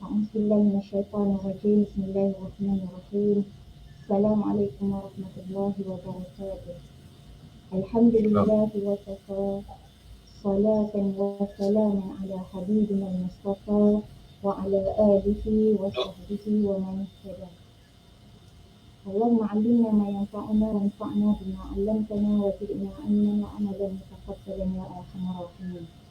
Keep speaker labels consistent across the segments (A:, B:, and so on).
A: أعوذ بالله من الشيطان الرجيم. بسم الله الرحمن الرحيم. السلام عليكم ورحمة الله وبركاته. الحمد لله وكفى، صلاة وسلاما على حبيبنا المصطفى وعلى آله وصحبه ومن اهتدى. اللهم علمنا ما ينفعنا وانفعنا بما علمتنا وزدنا علما وعملا متقبلا يا أرحم الراحمين.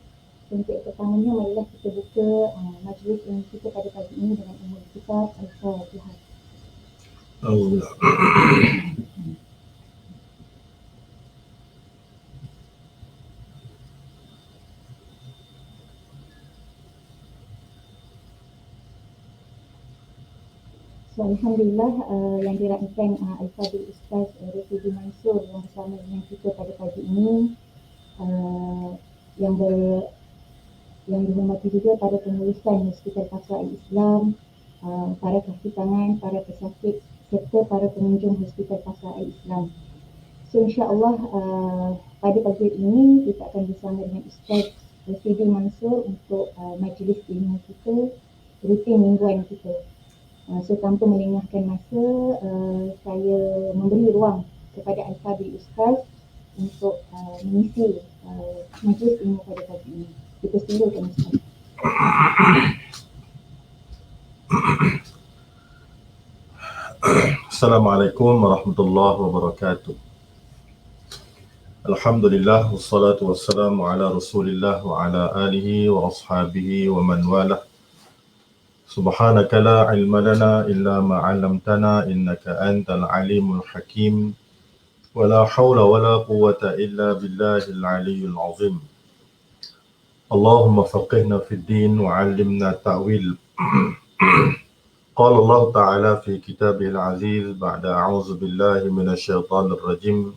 A: Untuk pertamanya, marilah kita buka majlis ilmu kita pada pagi ini dengan umul kitab Al-Fatihah. So, Alhamdulillah, yang diraihkan Al-Fadil Ustaz Rashidi Mansur yang bersama dengan kita pada pagi ini, yang dihormati juga para pengurusan Hospital Qasr Al-Islam, para kaki tangan, para pesakit serta para pengunjung Hospital Qasr Al-Islam. So, insyaAllah pada pagi ini kita akan bersama dengan Ustaz Rashidi Mansur untuk majlis ilmu kita, rutin mingguan kita. So, tanpa melengahkan masa, saya memberi ruang kepada Al-Fadil Ustaz untuk mengisi majlis ilmu pada pagi ini. Kita silakan Ustaz.
B: Assalamualaikum warahmatullahi wabarakatuh. Alhamdulillah, wassalatu wassalamu ala rasulillah wa ala alihi wa ashabihi wa man walah. Subhanaka la ilma lana illa ma 'allamtana innaka antal alimul hakim. Wa la hawla wa la quwwata illa billahil aliyyil azim. Allahumma faqihna fid din wa 'allimna ta'wil. Qala Allah Ta'ala fi kitabihil aziz ba'da a'udzu billahi minasy syaithanir rajim.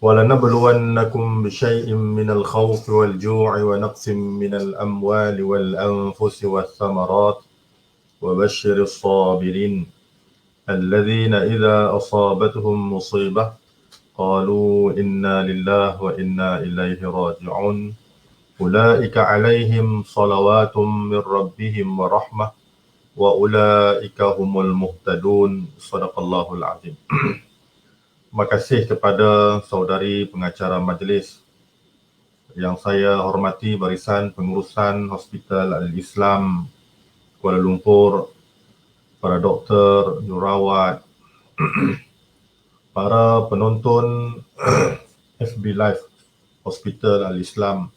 B: وَلَنَبْلُوَنَّكُمْ بِشَيْءٍ مِّنَ الْخَوْفِ وَالْجُوعِ وَنَقْصٍ مِّنَ الْأَمْوَالِ وَالْأَنفُسِ وَالثَّمَرَاتِ وَبَشِّرِ الصَّابِرِينَ الَّذِينَ إِذَا أَصَابَتْهُمْ مُصِيبَةٌ قَالُوا إِنَّا لِلَّهِ وَإِنَّا إِلَيْهِ رَاجِعُونَ أُولَئِكَ عَلَيْهِمْ صَلَوَاتٌ مِّن رَّبِّهِمْ وَرَحْمَةٌ وَأُولَئِكَ هُمُ الْمُهْتَدُونَ. Shadaqallahul azim. Terima kasih kepada saudari pengacara majlis yang saya hormati, barisan pengurusan Hospital Al-Islam Kuala Lumpur, para doktor, jurawat, para penonton FB Live Hospital Al-Islam,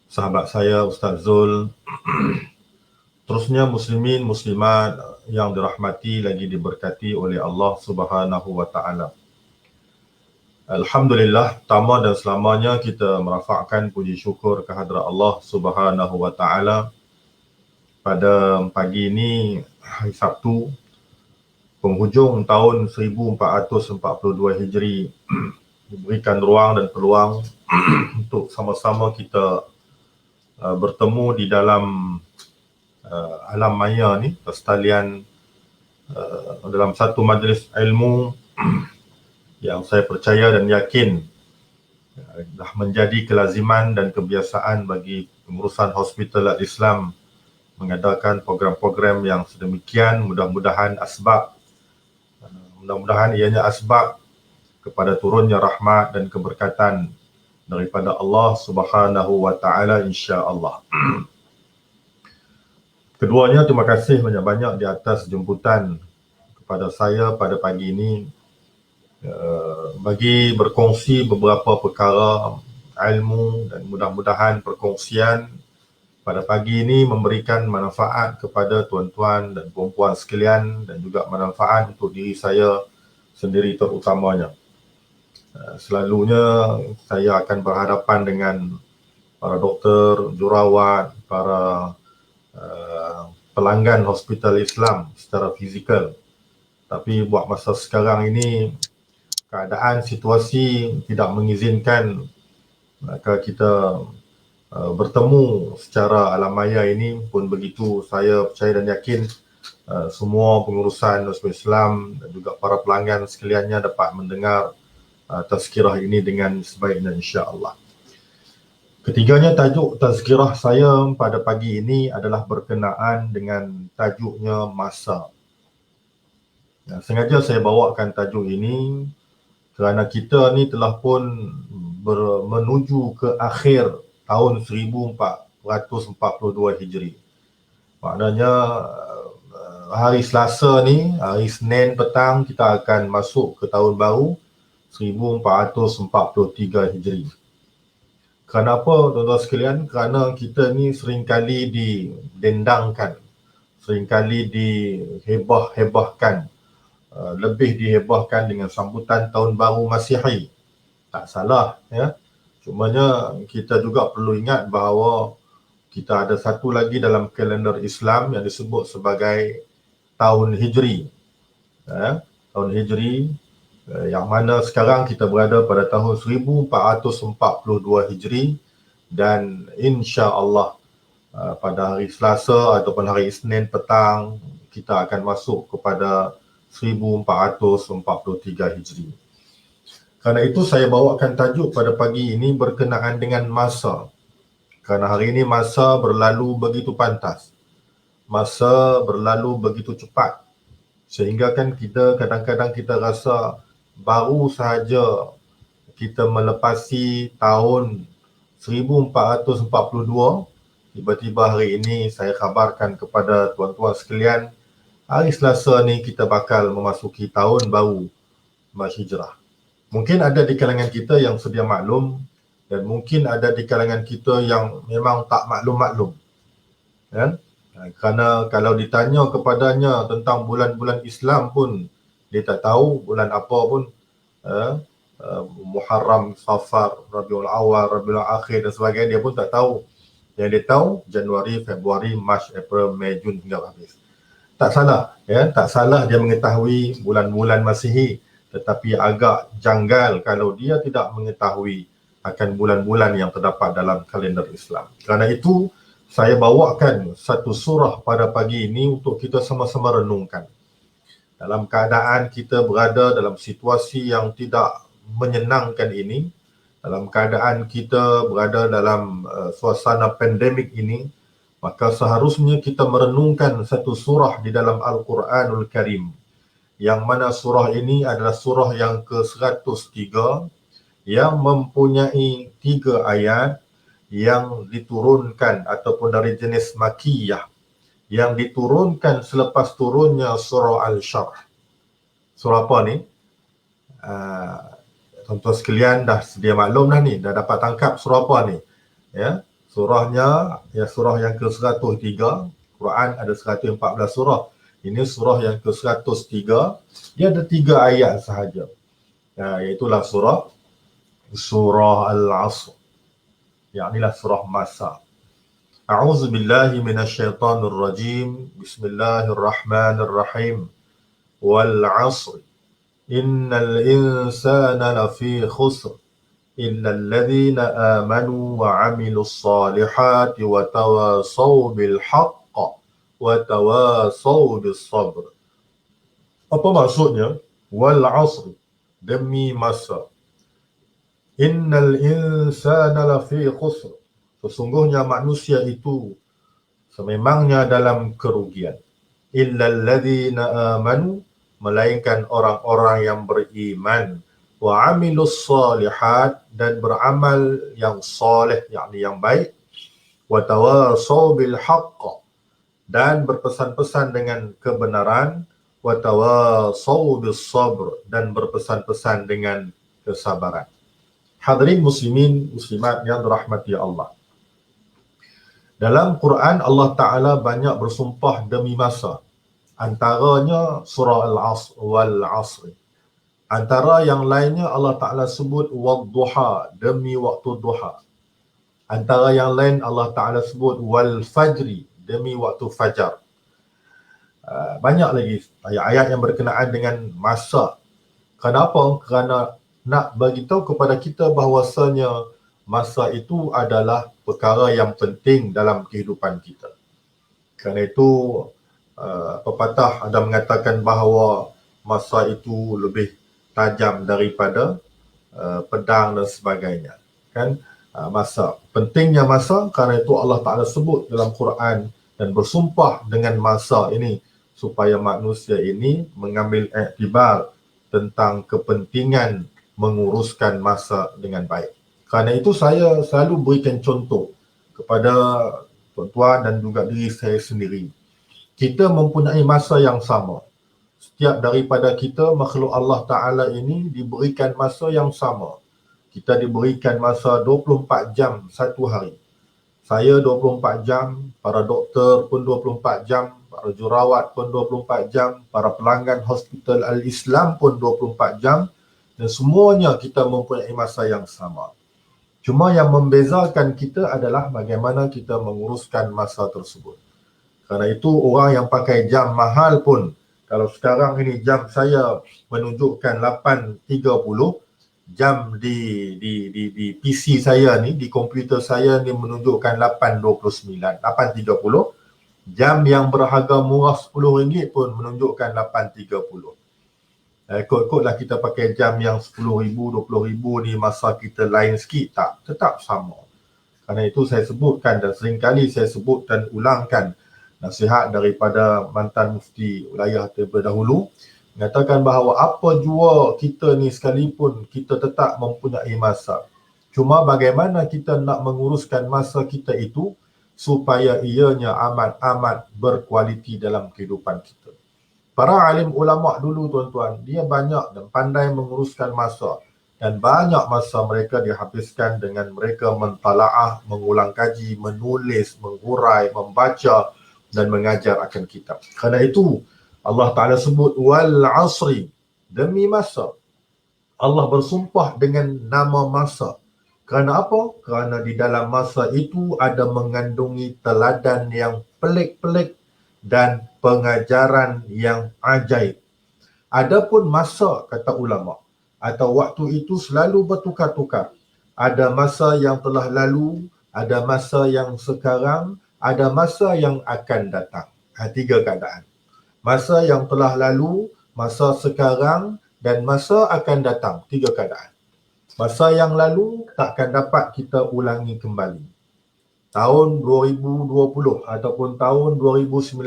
B: sahabat saya Ustaz Zul, terusnya muslimin, muslimat yang dirahmati lagi diberkati oleh Allah Subhanahu wa Ta'ala. Alhamdulillah, pertama dan selamanya kita merafakkan puji syukur kehadrat Allah Subhanahu wa Ta'ala pada pagi ini, hari Sabtu, penghujung tahun 1442 Hijri, diberikan ruang dan peluang untuk sama-sama kita bertemu di dalam alam maya ni, sekalian dalam satu majlis ilmu yang saya percaya dan yakin dah menjadi kelaziman dan kebiasaan bagi pengurusan Hospital Al-Islam mengadakan program-program yang sedemikian. Mudah-mudahan ianya asbab kepada turunnya rahmat dan keberkatan daripada Allah Subhanahu wa Ta'ala, insya-Allah. Keduanya, terima kasih banyak-banyak di atas jemputan kepada saya pada pagi ini bagi berkongsi beberapa perkara ilmu, dan mudah-mudahan perkongsian pada pagi ini memberikan manfaat kepada tuan-tuan dan puan-puan sekalian dan juga manfaat untuk diri saya sendiri terutamanya. Selalunya saya akan berhadapan dengan para doktor, jurawat, para pelanggan Hospital Islam secara fizikal. Tapi buat masa sekarang ini, keadaan situasi tidak mengizinkan maka kita bertemu secara alam maya ini. Pun begitu, saya percaya dan yakin semua pengurusan Hospital Islam dan juga para pelanggan sekaliannya dapat mendengar tazkirah ini dengan sebaiknya, insya-Allah. Ketiganya, tajuk tazkirah saya pada pagi ini adalah berkenaan dengan tajuknya masa. Sengaja saya bawakan tajuk ini kerana kita ni telah pun menuju ke akhir tahun 1442 Hijri. Maknanya hari Selasa ni, hari Senin petang, kita akan masuk ke tahun baru 1443 Hijri. Kenapa, tuan-tuan sekalian? Kerana kita ni seringkali didendangkan, seringkali dihebah-hebahkan, lebih dihebahkan dengan sambutan Tahun Baru Masihi. Tak salah, ya. Cumanya kita juga perlu ingat bahawa kita ada satu lagi dalam kalender Islam yang disebut sebagai Tahun Hijri. Tahun Hijri, yang mana sekarang kita berada pada tahun 1442 Hijri, dan insya-Allah pada hari Selasa ataupun hari Isnin petang kita akan masuk kepada 1443 Hijri. Kerana itu saya bawakan tajuk pada pagi ini berkenaan dengan masa. Kerana hari ini masa berlalu begitu pantas. Masa berlalu begitu cepat. Sehingga kan kita kadang-kadang kita rasa baru sahaja kita melepasi tahun 1442, tiba-tiba hari ini saya khabarkan kepada tuan-tuan sekalian, hari Selasa ni kita bakal memasuki tahun baru Hijrah. Mungkin ada di kalangan kita yang sedia maklum, dan mungkin ada di kalangan kita yang memang tak maklum-maklum. Kan? Kerana kalau ditanya kepadanya tentang bulan-bulan Islam pun dia tak tahu bulan apa pun. Muharram, Safar, Rabiul Awal, Rabiul Akhir dan sebagainya, dia pun tak tahu. Yang dia tahu Januari, Februari, Mac, April, Mei, Jun hingga habis. Tak salah, ya, tak salah dia mengetahui bulan-bulan Masihi, tetapi agak janggal kalau dia tidak mengetahui akan bulan-bulan yang terdapat dalam kalender Islam. Kerana itu saya bawakan satu surah pada pagi ini untuk kita sama-sama renungkan. Dalam keadaan kita berada dalam situasi yang tidak menyenangkan ini, dalam keadaan kita berada dalam suasana pandemik ini, maka seharusnya kita merenungkan satu surah di dalam Al-Quranul Karim, yang mana surah ini adalah surah yang ke-103 yang mempunyai 3 ayat yang diturunkan ataupun dari jenis Makkiyah, yang diturunkan selepas turunnya surah Al-Syarh. Surah apa ni? Tuan-tuan sekalian dah sedia maklum dah ni, dah dapat tangkap surah apa ni? Ya, surahnya ya surah yang ke-103. Quran ada 114 surah. Ini surah yang ke-103. Dia ada 3 ayat sahaja. Iaitulah surah Al-Asr. Yaknilah surah masa. A'udzu billahi minasyaitonir rajim. Bismillahirrahmanirrahim. Wal 'asr. Innal insana lafi khusr. Illa alladhina amanu wa 'amilus salihati wa tawasaw bil haqq wa tawasaw bis sabr. Apa maksudnya? Wal 'asr, demi masa. Innal insana lafi khusr. Sesungguhnya manusia itu sememangnya dalam kerugian. Illal ladzina amanu, melainkan orang-orang yang beriman, wa amilus salihat, dan beramal yang soleh, yakni yang baik, wa tawasaw bil haqq, dan berpesan-pesan dengan kebenaran, wa tawasaw bis sabr, dan berpesan-pesan dengan kesabaran. Hadirin muslimin muslimat yang dirahmati Allah. Dalam Quran Allah Ta'ala banyak bersumpah demi masa. Antaranya surah Al-Asr wal 'asr. Antara yang lainnya Allah Ta'ala sebut wad-duha, demi waktu duha. Antara yang lain Allah Ta'ala sebut wal fajri, demi waktu fajar. Banyak lagi ayat-ayat yang berkenaan dengan masa. Kenapa? Kerana nak beritahu kepada kita bahawasanya masa itu adalah perkara yang penting dalam kehidupan kita. Kerana itu pepatah ada mengatakan bahawa masa itu lebih tajam daripada pedang dan sebagainya. Kan? masa. Pentingnya masa, kerana itu Allah Ta'ala sebut dalam Quran dan bersumpah dengan masa ini supaya manusia ini mengambil iktibar tentang kepentingan menguruskan masa dengan baik. Kerana itu saya selalu berikan contoh kepada tuan-tuan dan juga diri saya sendiri. Kita mempunyai masa yang sama. Setiap daripada kita, makhluk Allah Ta'ala ini diberikan masa yang sama. Kita diberikan masa 24 jam satu hari. Saya 24 jam, para doktor pun 24 jam, para jurawat pun 24 jam, para pelanggan Hospital Al-Islam pun 24 jam, dan semuanya kita mempunyai masa yang sama. Cuma yang membezakan kita adalah bagaimana kita menguruskan masa tersebut. Kerana itu orang yang pakai jam mahal pun, kalau sekarang ini jam saya menunjukkan 8.30, jam di PC saya ni, di komputer saya ni menunjukkan 8.29, 8.30. Jam yang berharga murah RM10 pun menunjukkan 8.30. Ikut-ikutlah kita pakai jam yang RM10,000, RM20,000 ni, masa kita lain sikit, tak, tetap sama. Kerana itu saya sebutkan dan seringkali saya sebut dan ulangkan nasihat daripada mantan mufti wilayah terlebih dahulu, mengatakan bahawa apa jua kita ni sekalipun, kita tetap mempunyai masa. Cuma bagaimana kita nak menguruskan masa kita itu supaya ianya amat-amat berkualiti dalam kehidupan kita. Para alim ulama dulu tuan-tuan, dia banyak dan pandai menguruskan masa, dan banyak masa mereka dihabiskan dengan mereka mentalaah, mengulang kaji, menulis, menghurai, membaca dan mengajar akan kitab. Kerana itu Allah Ta'ala sebut wal asri, demi masa. Allah bersumpah dengan nama masa. Kerana apa? Kerana di dalam masa itu ada mengandungi teladan yang pelik-pelik dan pengajaran yang ajaib. Adapun masa, kata ulama, atau waktu itu selalu bertukar-tukar. Ada masa yang telah lalu, ada masa yang sekarang, ada masa yang akan datang. Tiga keadaan. Masa yang telah lalu, masa sekarang, dan masa akan datang. Tiga keadaan. Masa yang lalu takkan dapat kita ulangi kembali. Tahun 2020 ataupun tahun 2019,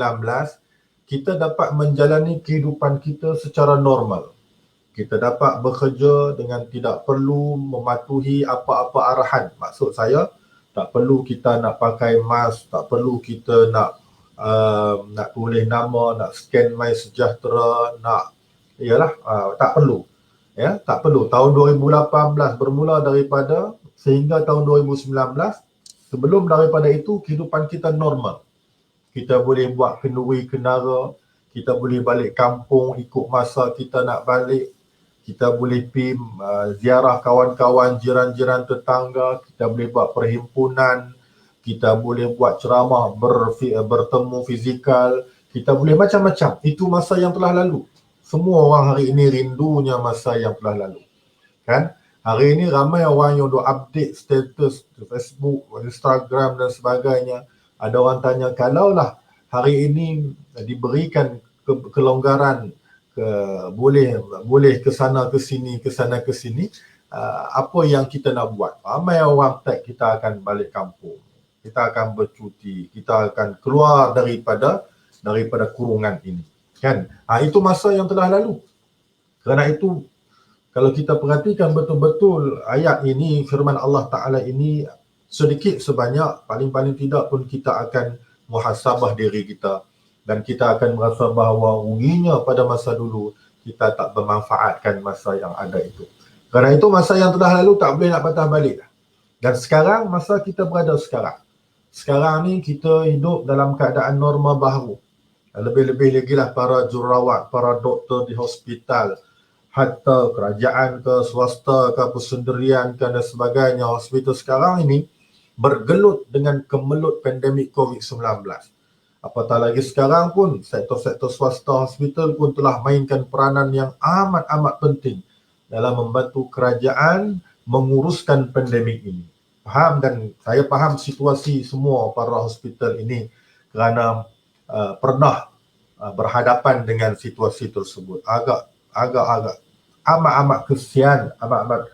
B: kita dapat menjalani kehidupan kita secara normal. Kita dapat bekerja dengan tidak perlu mematuhi apa-apa arahan. Maksud saya, tak perlu kita nak pakai mask, tak perlu kita nak tulis nama, nak scan MySejahtera, tak perlu. Ya, tak perlu. Tahun 2018 bermula daripada sehingga tahun 2019, sebelum daripada itu kehidupan kita normal. Kita boleh buat kenduri kendara, kita boleh balik kampung ikut masa kita nak balik. Kita boleh pergi ziarah kawan-kawan, jiran-jiran tetangga, kita boleh buat perhimpunan, kita boleh buat ceramah, bertemu fizikal, kita boleh macam-macam. Itu masa yang telah lalu. Semua orang hari ini rindunya masa yang telah lalu. Kan? Hari ini ramai orang yang dah update status Facebook, Instagram dan sebagainya. Ada orang tanya, kalaulah hari ini diberikan kelonggaran, boleh ke sana ke sini, apa yang kita nak buat? Ramai orang tag kita akan balik kampung, kita akan bercuti, kita akan keluar daripada kurungan ini, kan? Itu masa yang telah lalu. Kerana itu kalau kita perhatikan betul-betul ayat ini, firman Allah Ta'ala ini, sedikit sebanyak, paling-paling tidak pun kita akan muhasabah diri kita. Dan kita akan merasa bahawa ruginya pada masa dulu kita tak bermanfaatkan masa yang ada itu. Kerana itu masa yang telah lalu tak boleh nak patah balik. Dan sekarang masa kita berada sekarang. Sekarang ni kita hidup dalam keadaan norma baru. Lebih-lebih lagi lah para jurawat, para doktor di hospital, hatta kerajaan ke, swasta ke, persendirian ke dan sebagainya. Hospital sekarang ini bergelut dengan kemelut pandemik COVID-19. Apatah lagi sekarang pun sektor-sektor swasta hospital pun telah mainkan peranan yang amat-amat penting dalam membantu kerajaan menguruskan pandemik ini. Faham, dan saya faham situasi semua para hospital ini kerana pernah berhadapan dengan situasi tersebut. Agak amat-amat kesian, amat-amat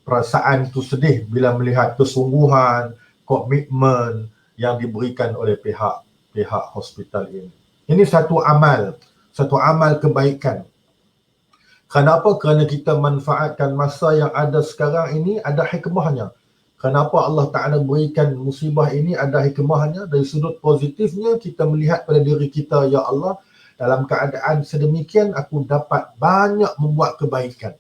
B: perasaan tu sedih bila melihat kesungguhan, komitmen yang diberikan oleh pihak hospital ini. Ini satu amal kebaikan. Kenapa? Kerana kita manfaatkan masa yang ada sekarang ini, ada hikmahnya. Kenapa Allah Ta'ala berikan musibah ini, ada hikmahnya. Dari sudut positifnya, kita melihat pada diri kita, ya Allah, dalam keadaan sedemikian aku dapat banyak membuat kebaikan.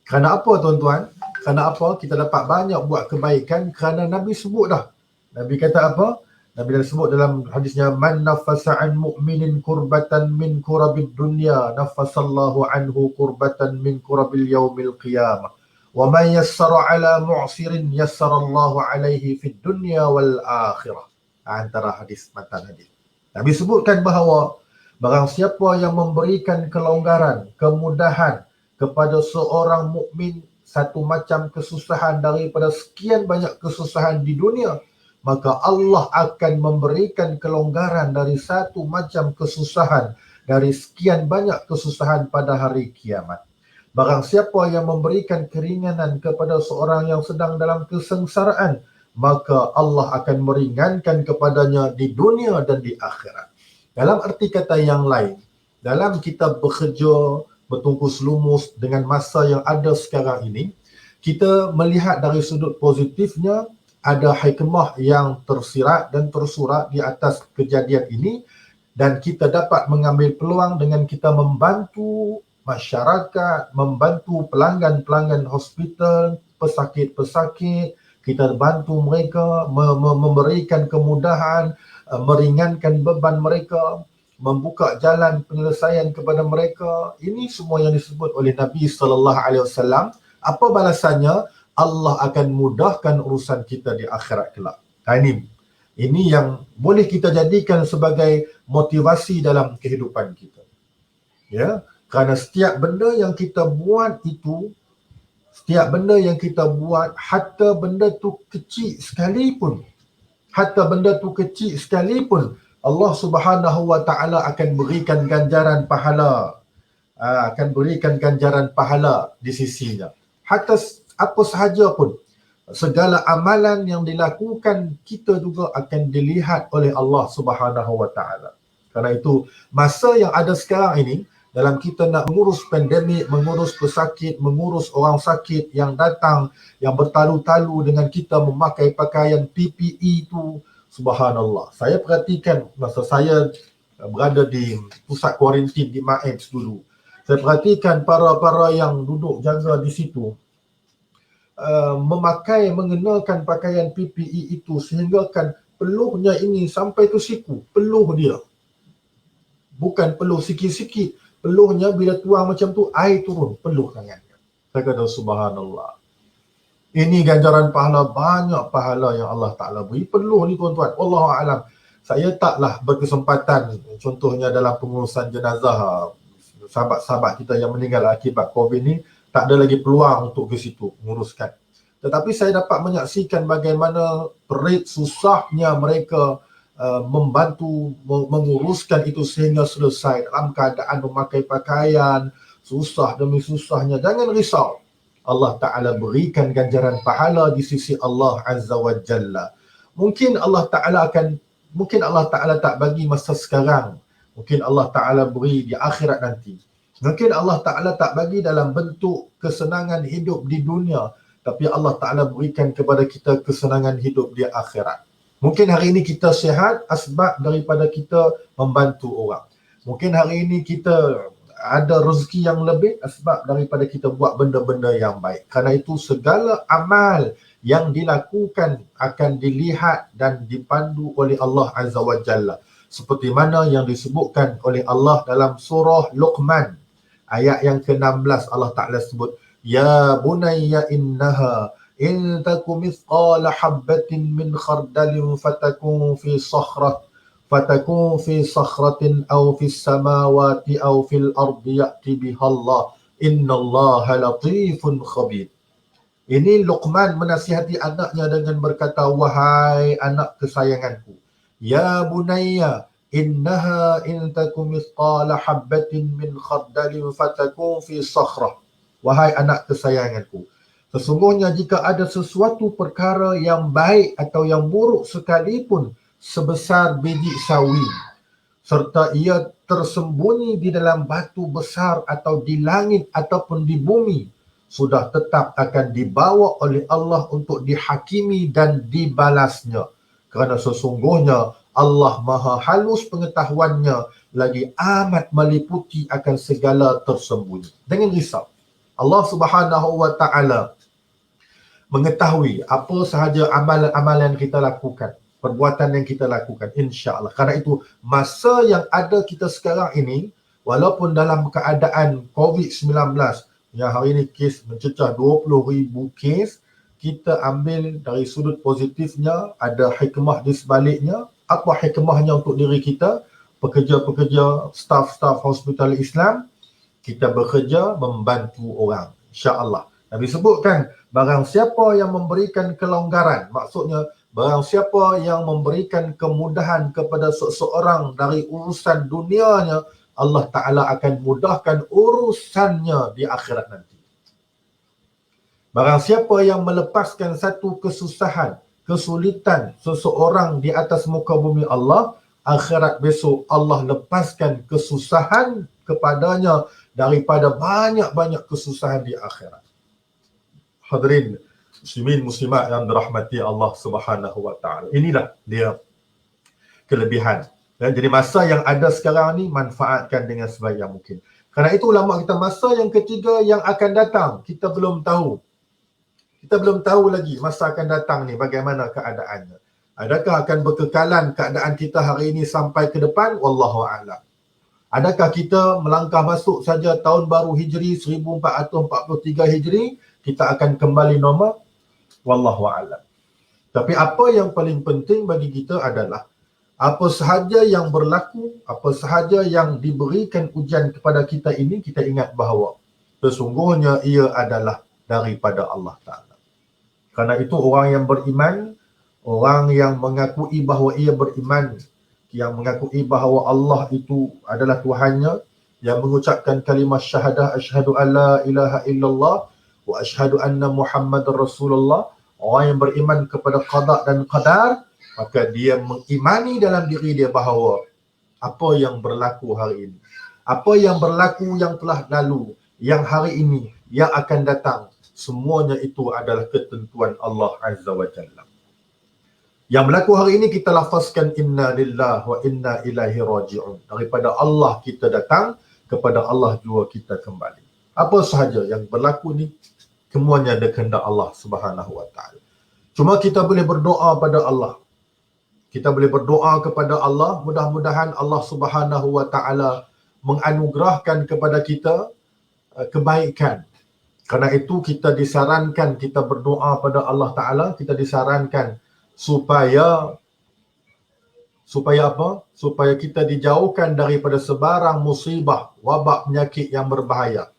B: Kerana apa tuan-tuan? Kerana apa kita dapat banyak buat kebaikan? Kerana Nabi sebut dah. Nabi kata apa? Nabi dah sebut dalam hadisnya, man nafasa an mu'minin kurbatan min kurabid dunya nafasallahu anhu kurbatan min kurabil yaumil qiyamah wa man yassara ala mu'sirin yassarallahu alaihi fid dunya wal akhirah. Antara hadis matan hadis. Nabi sebutkan bahawa barang siapa yang memberikan kelonggaran, kemudahan kepada seorang mukmin satu macam kesusahan daripada sekian banyak kesusahan di dunia, maka Allah akan memberikan kelonggaran dari satu macam kesusahan dari sekian banyak kesusahan pada hari kiamat. Barang siapa yang memberikan keringanan kepada seorang yang sedang dalam kesengsaraan, maka Allah akan meringankan kepadanya di dunia dan di akhirat. Dalam arti kata yang lain, dalam kita bekerja bertungkus lumus dengan masa yang ada sekarang ini, kita melihat dari sudut positifnya, ada hikmah yang tersirat dan tersurat di atas kejadian ini, dan kita dapat mengambil peluang dengan kita membantu masyarakat, membantu pelanggan-pelanggan hospital, pesakit-pesakit, kita bantu mereka, memberikan kemudahan, meringankan beban mereka, membuka jalan penyelesaian kepada mereka. Ini semua yang disebut oleh Nabi SAW. Apa balasannya? Allah akan mudahkan urusan kita di akhirat kelak. Ini yang boleh kita jadikan sebagai motivasi dalam kehidupan kita. Ya, kerana setiap benda yang kita buat itu, hatta benda tu kecil sekalipun, Allah Subhanahu wa Ta'ala akan berikan ganjaran pahala. Di sisinya. Hatta apa sahaja pun, segala amalan yang dilakukan kita juga akan dilihat oleh Allah Subhanahu wa Ta'ala. Karena itu, masa yang ada sekarang ini, dalam kita nak mengurus pandemik, mengurus pesakit, mengurus orang sakit yang datang, yang bertalu-talu dengan kita memakai pakaian PPE itu, subhanallah. Saya perhatikan masa saya berada di pusat kuarantin di MAEPS dulu. Saya perhatikan para yang duduk jaga di situ mengenakan pakaian PPE itu sehingga kan peluhnya ini sampai ke siku. Peluh dia. Bukan peluh sikit-sikit. Peluhnya bila tuang macam tu, air turun. Peluh tangannya. Saya kata subhanallah. Ini ganjaran pahala, banyak pahala yang Allah Ta'ala beri. Peluh ni tuan-tuan. Wallahualam. Saya taklah berkesempatan, contohnya dalam pengurusan jenazah sahabat-sahabat kita yang meninggal akibat COVID ni, tak ada lagi peluang untuk ke situ menguruskan. Tetapi saya dapat menyaksikan bagaimana perit susahnya mereka membantu menguruskan itu sehingga selesai dalam keadaan memakai pakaian, susah demi susahnya. Jangan risau. Allah Ta'ala berikan ganjaran pahala di sisi Allah Azza wa Jalla. Mungkin Allah Ta'ala tak bagi masa sekarang. Mungkin Allah Ta'ala beri di akhirat nanti. Mungkin Allah Ta'ala tak bagi dalam bentuk kesenangan hidup di dunia, tapi Allah Ta'ala berikan kepada kita kesenangan hidup di akhirat. Mungkin hari ini kita sihat, asbab daripada kita membantu orang. Mungkin hari ini kita ada rezeki yang lebih, asbab daripada kita buat benda-benda yang baik. Karena itu segala amal yang dilakukan akan dilihat dan dipandu oleh Allah Azza wa Jalla. Seperti mana yang disebutkan oleh Allah dalam surah Luqman. Ayat yang ke-16 Allah Ta'ala sebut, Ya bunayya innaha in taku mithqala habbatin min khardalin fatakun fi sakhratin aw fi samawati aw fil ardi ya'ti bihallah innallaha latifun khabir. Ini Luqman menasihati anaknya dengan berkata, wahai anak kesayanganku, Ya bunayya innaha in taku mithqala habbatin min khardalin fatakun fi sakhrah. Wahai anak kesayanganku, Sesungguhnya jika ada sesuatu perkara yang baik atau yang buruk sekalipun sebesar biji sawi, serta ia tersembunyi di dalam batu besar atau di langit ataupun di bumi, sudah tetap akan dibawa oleh Allah untuk dihakimi dan dibalasnya. Kerana sesungguhnya Allah maha halus pengetahuannya, lagi amat meliputi akan segala tersembunyi. Jangan risau. Allah Subhanahu wa Ta'ala mengetahui apa sahaja amalan-amalan kita lakukan, perbuatan yang kita lakukan, insya-Allah. Karena itu masa yang ada kita sekarang ini, walaupun dalam keadaan COVID-19 yang hari ini kes mencecah 20,000 kes, kita ambil dari sudut positifnya, ada hikmah di sebaliknya. Apa hikmahnya untuk diri kita, pekerja-pekerja, staf-staf hospital Islam? Kita bekerja membantu orang, insya-Allah. Nabi sebutkan, barang siapa yang memberikan kelonggaran, maksudnya barang siapa yang memberikan kemudahan kepada seseorang dari urusan dunianya, Allah Ta'ala akan mudahkan urusannya di akhirat nanti. Barang siapa yang melepaskan satu kesusahan, kesulitan seseorang di atas muka bumi Allah, akhirat besok Allah lepaskan kesusahan kepadanya daripada banyak-banyak kesusahan di akhirat. Hadirin muslimin muslimat yang dirahmati Allah Subhanahu wa Ta'ala. Inilah dia kelebihan. Jadi masa yang ada sekarang ni manfaatkan dengan sebaik yang mungkin. Kerana itu ulama kita, masa yang ketiga yang akan datang, kita belum tahu. Kita belum tahu lagi masa akan datang ni bagaimana keadaannya. Adakah akan berkekalan keadaan kita hari ini sampai ke depan? Wallahu a'lam. Adakah kita melangkah masuk saja tahun baru Hijri 1443 Hijri, kita akan kembali normal? Wallahu a'lam. Tapi apa yang paling penting bagi kita adalah apa sahaja yang berlaku, apa sahaja yang diberikan ujian kepada kita ini, kita ingat bahawa sesungguhnya ia adalah daripada Allah Ta'ala. Kerana itu orang yang beriman, orang yang mengakui bahawa ia beriman, yang mengakui bahawa Allah itu adalah Tuhannya, yang mengucapkan kalimah syahadah asyhadu an la ilaha illallah wa asyhadu anna Muhammadar Rasulullah, orang yang beriman kepada qada dan qadar, maka dia mengimani dalam diri dia bahawa apa yang berlaku hari ini, apa yang berlaku yang telah lalu, yang hari ini, yang akan datang, semuanya itu adalah ketentuan Allah Azza wa Jalla. Yang berlaku hari ini kita lafazkan inna lillahi wa inna ilaihi raji'un. Daripada Allah kita datang, kepada Allah juga kita kembali. Apa sahaja yang berlaku ni, semuanya ada kehendak Allah Subhanahu wa Ta'ala. Cuma kita boleh berdoa pada Allah. Kita boleh berdoa kepada Allah, mudah-mudahan Allah Subhanahu wa Ta'ala menganugerahkan kepada kita kebaikan. Kerana itu kita disarankan kita berdoa pada Allah Ta'ala, kita disarankan supaya apa? Supaya kita dijauhkan daripada sebarang musibah, wabak, penyakit yang berbahaya.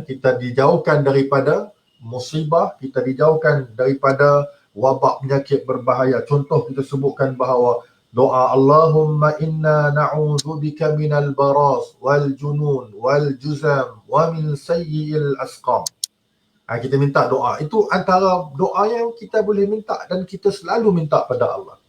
B: Kita dijauhkan daripada musibah, kita dijauhkan daripada wabak, penyakit berbahaya. Contoh kita sebutkan bahawa doa Allahumma inna na'udzubika minal baras wal junun wal juzam wa min sayyi'il asqam. Kita minta doa. Itu antara doa yang kita boleh minta dan kita selalu minta pada Allah.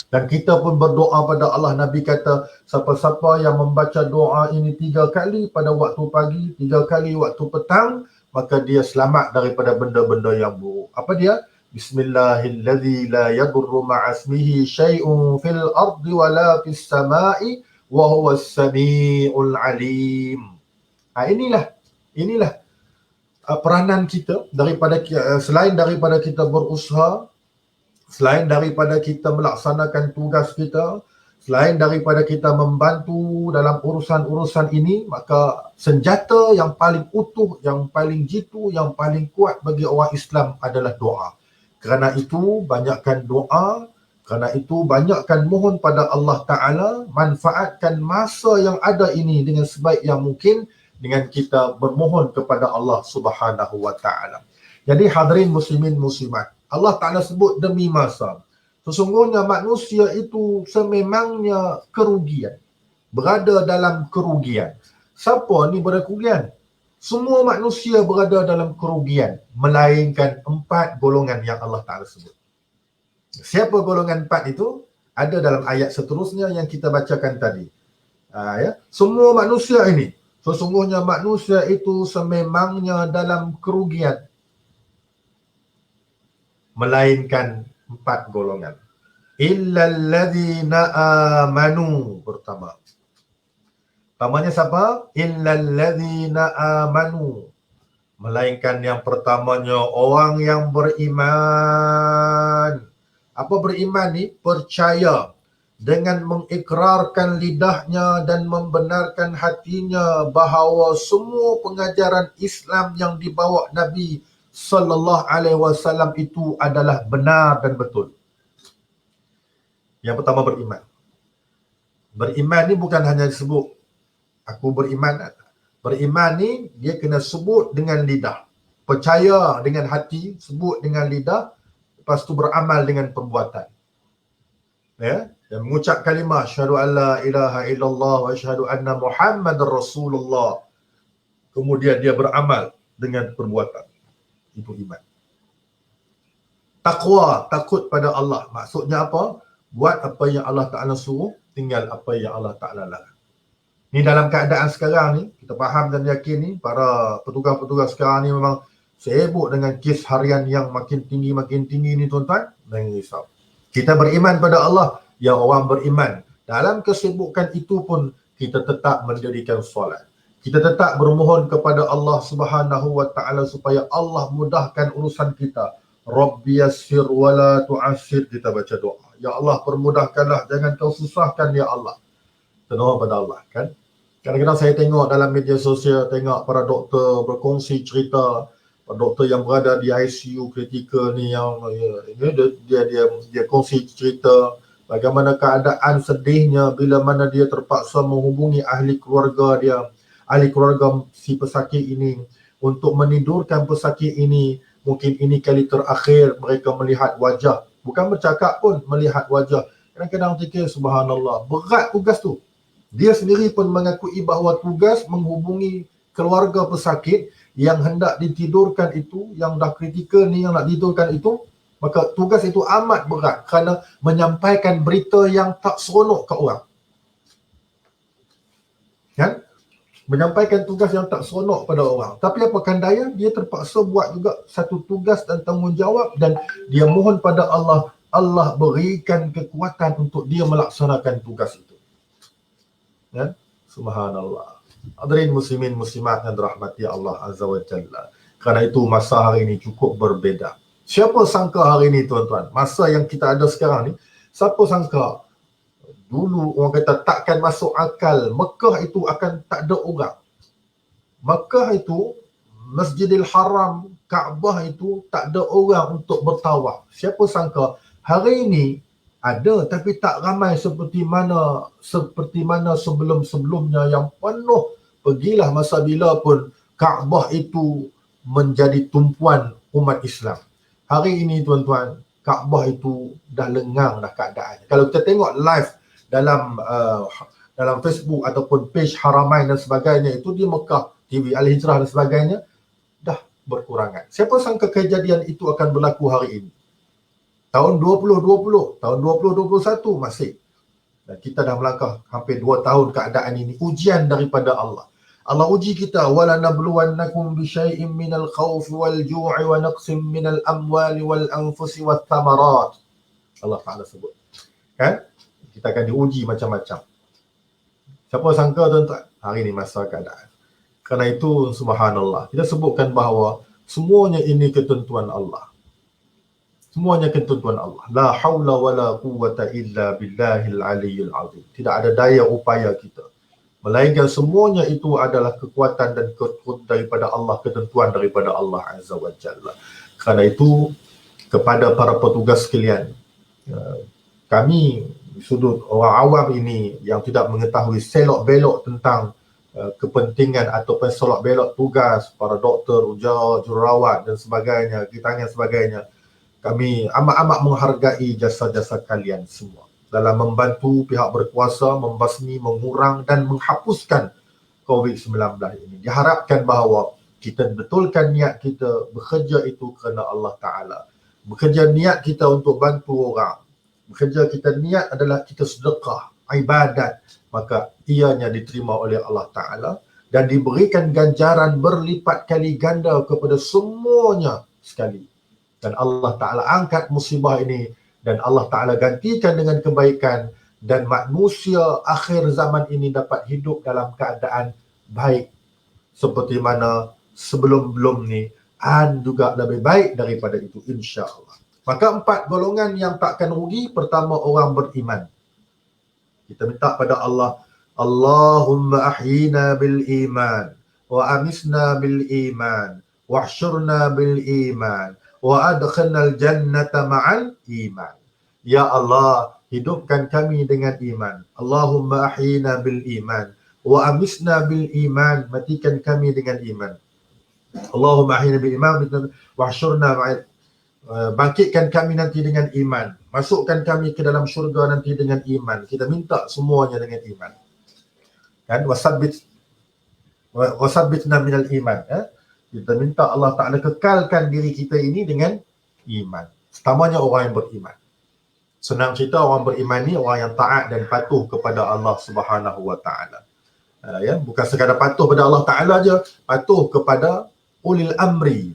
B: Dan kita pun berdoa pada Allah. Nabi kata, siapa-siapa yang membaca doa ini 3 kali pada waktu pagi, 3 kali waktu petang, maka dia selamat daripada benda-benda yang buruk. Apa dia? Bismillahilladzi la yadurru ma'asmihi syai'un fil ardi wa la fis sama'i wa huwas sami'ul alim. Inilah peranan kita daripada selain daripada kita berusaha, selain daripada kita melaksanakan tugas kita, selain daripada kita membantu dalam urusan-urusan ini, maka senjata yang paling utuh, yang paling jitu, yang paling kuat bagi orang Islam adalah doa. Kerana itu banyakkan doa, kerana itu banyakkan mohon pada Allah Ta'ala, manfaatkan masa yang ada ini dengan sebaik yang mungkin, dengan kita bermohon kepada Allah Subhanahu wa Ta'ala. Jadi hadirin muslimin muslimat, Allah Ta'ala sebut demi masa. Sesungguhnya manusia itu sememangnya kerugian, berada dalam kerugian. Siapa ni berkerugian? Semua manusia berada dalam kerugian, melainkan 4 golongan yang Allah Ta'ala sebut. Siapa golongan 4 itu? Ada dalam ayat seterusnya yang kita bacakan tadi. Ya. Semua manusia ini, sesungguhnya manusia itu sememangnya dalam kerugian, melainkan 4 golongan. Illalladzina amanu. Pertamanya siapa? Illalladzina amanu. Melainkan yang pertamanya orang yang beriman. Apa beriman ni? Percaya dengan mengikrarkan lidahnya dan membenarkan hatinya bahawa semua pengajaran Islam yang dibawa Nabi sallallahu alaihi wasallam itu adalah benar dan betul. Yang pertama beriman. Beriman ni bukan hanya disebut aku beriman. Beriman ni dia kena sebut dengan lidah. Percaya dengan hati, sebut dengan lidah, lepas tu beramal dengan perbuatan. Ya, dan mengucap kalimah asyhadu alla ilaha illallah wa asyhadu anna Muhammadar Rasulullah. Kemudian dia beramal dengan perbuatan. Itu iman. Taqwa, takut pada Allah. Maksudnya apa? Buat apa yang Allah Ta'ala suruh, tinggal apa yang Allah Ta'ala larang. Ni dalam keadaan sekarang ni, kita faham dan yakin ni, para petugas-petugas sekarang ni memang sibuk dengan kes harian yang makin tinggi ni tuan-tuan. Jangan risau. Kita beriman pada Allah, yang orang beriman. Dalam kesibukan itu pun, kita tetap mendirikan solat. Kita tetap bermohon kepada Allah Subhanahu wa Ta'ala supaya Allah mudahkan urusan kita. Rabbi yassir wa la tu'assir, kita baca doa. Ya Allah, permudahkanlah, jangan kau susahkan ya Allah. Terdoa pada Allah kan. Kadang-kadang saya tengok dalam media sosial, tengok para doktor berkongsi cerita, para doktor yang berada di ICU kritikal ni yang dia kongsi cerita bagaimana keadaan sedihnya bila mana dia terpaksa menghubungi ahli keluarga dia, ahli keluarga si pesakit ini untuk menidurkan pesakit ini. Mungkin ini kali terakhir mereka melihat wajah, bukan bercakap pun, melihat wajah. Kadang-kadang fikir subhanallah, berat tugas tu. Dia sendiri pun mengakui bahawa tugas menghubungi keluarga pesakit yang hendak ditidurkan itu, yang dah kritikal ni, yang nak ditidurkan itu, maka tugas itu amat berat kerana menyampaikan berita yang tak seronok ke orang. Kan? Menyampaikan tugas yang tak seronok pada orang. Tapi apakah daya, dia terpaksa buat juga satu tugas dan tanggungjawab, dan dia mohon pada Allah, Allah berikan kekuatan untuk dia melaksanakan tugas itu. Ya? Subhanallah. Hadirin muslimin muslimat yang dirahmati Allah Azza wa Jalla. Kerana itu masa hari ini cukup berbeza. Siapa sangka hari ini tuan-tuan, masa yang kita ada sekarang ni, siapa sangka dulu orang kata takkan masuk akal Mekah itu akan tak ada orang. Mekah itu, Masjidil Haram, Kaabah itu tak ada orang untuk bertawaf. Siapa sangka hari ini ada, tapi tak ramai seperti mana sebelum-sebelumnya yang penuh. Pergilah masa bila pun Kaabah itu menjadi tumpuan umat Islam. Hari ini tuan-tuan, Kaabah itu dah lengang dah keadaannya. Kalau kita tengok live dalam Facebook ataupun page Haramain dan sebagainya, itu di Mekah, TV Al-Hijrah dan sebagainya, dah berkurangan. Siapa sangka kejadian itu akan berlaku hari ini? Tahun 2020, tahun 2021 masih. Dan kita dah melangkah hampir 2 tahun keadaan ini. Ujian daripada Allah. Allah uji kita, walanabluwannakum bisyai'in minal khawfi wal ju'i wa naqsim minal amwali wal anfusi wat thamarat. Allah Ta'ala sebut. Kan? Kita akan diuji macam-macam. Siapa sangka tuan-tuan, hari ini masa keadaan. Kerana itu subhanallah, kita sebutkan bahawa semuanya ini ketentuan Allah. Semuanya ketentuan Allah. La haula wa la quwwata illa billahil aliyyil azim. Tidak ada daya upaya kita, melainkan semuanya itu adalah kekuatan dan ketentuan daripada Allah, ketentuan daripada Allah Azza wa Jalla. Kerana itu, kepada para petugas sekalian, kami sudut orang awam ini yang tidak mengetahui selok-belok tentang kepentingan ataupun selok-belok tugas para doktor, jururawat dan sebagainya, kita dan sebagainya, kami amat-amat menghargai jasa-jasa kalian semua dalam membantu pihak berkuasa membasmi, mengurang dan menghapuskan COVID-19 ini. Diharapkan bahawa kita betulkan niat kita bekerja itu kerana Allah Ta'ala. Bekerja niat kita untuk bantu orang. Bekerja kita niat adalah kita sedekah, ibadat, maka ianya diterima oleh Allah Ta'ala dan diberikan ganjaran berlipat kali ganda kepada semuanya sekali. Dan Allah Ta'ala angkat musibah ini dan Allah Ta'ala gantikan dengan kebaikan dan manusia akhir zaman ini dapat hidup dalam keadaan baik seperti mana sebelum-belum ni, dan juga lebih baik daripada itu, insya-Allah. Maka 4 golongan yang takkan rugi. Pertama, orang beriman. Kita minta pada Allah, Allahumma ahyina bil iman wa amisna bil iman wahsyurna bil iman wa adkhilnal jannata ma'al iman. Ya Allah, hidupkan kami dengan iman. Allahumma ahyina bil iman wa amisna bil iman, matikan kami dengan iman. Allahumma ahyina bil iman wahsyurna ma'al, bangkitkan kami nanti dengan iman, masukkan kami ke dalam syurga nanti dengan iman. Kita minta semuanya dengan iman, kan? Wasabbitna minal iman, kita minta Allah Ta'ala kekalkan diri kita ini dengan iman. Pertamanya orang yang beriman. Senang cerita, orang beriman ni orang yang taat dan patuh kepada Allah Subhanahu Wa Ta'ala. Ya, bukan sekadar patuh pada Allah Ta'ala je, patuh kepada ulil amri.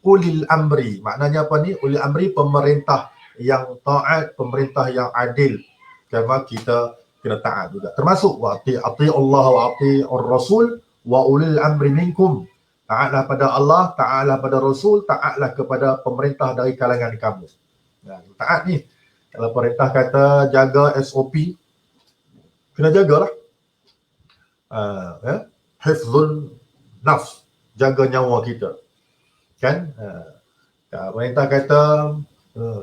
B: Ulil amri, maknanya apa ni? Ulil amri, pemerintah yang taat, pemerintah yang adil. Kerana kita kena taat juga. Termasuk ati Allah wa ati ar-rasul wa ulil amri minkum. Taatlah pada Allah, taatlah pada Rasul, taatlah kepada pemerintah dari kalangan kamu. Nah, taat ni, kalau pemerintah kata jaga SOP, kena jagalah. Hifzul nafs, jaga nyawa kita. Kan? Pemerintah kata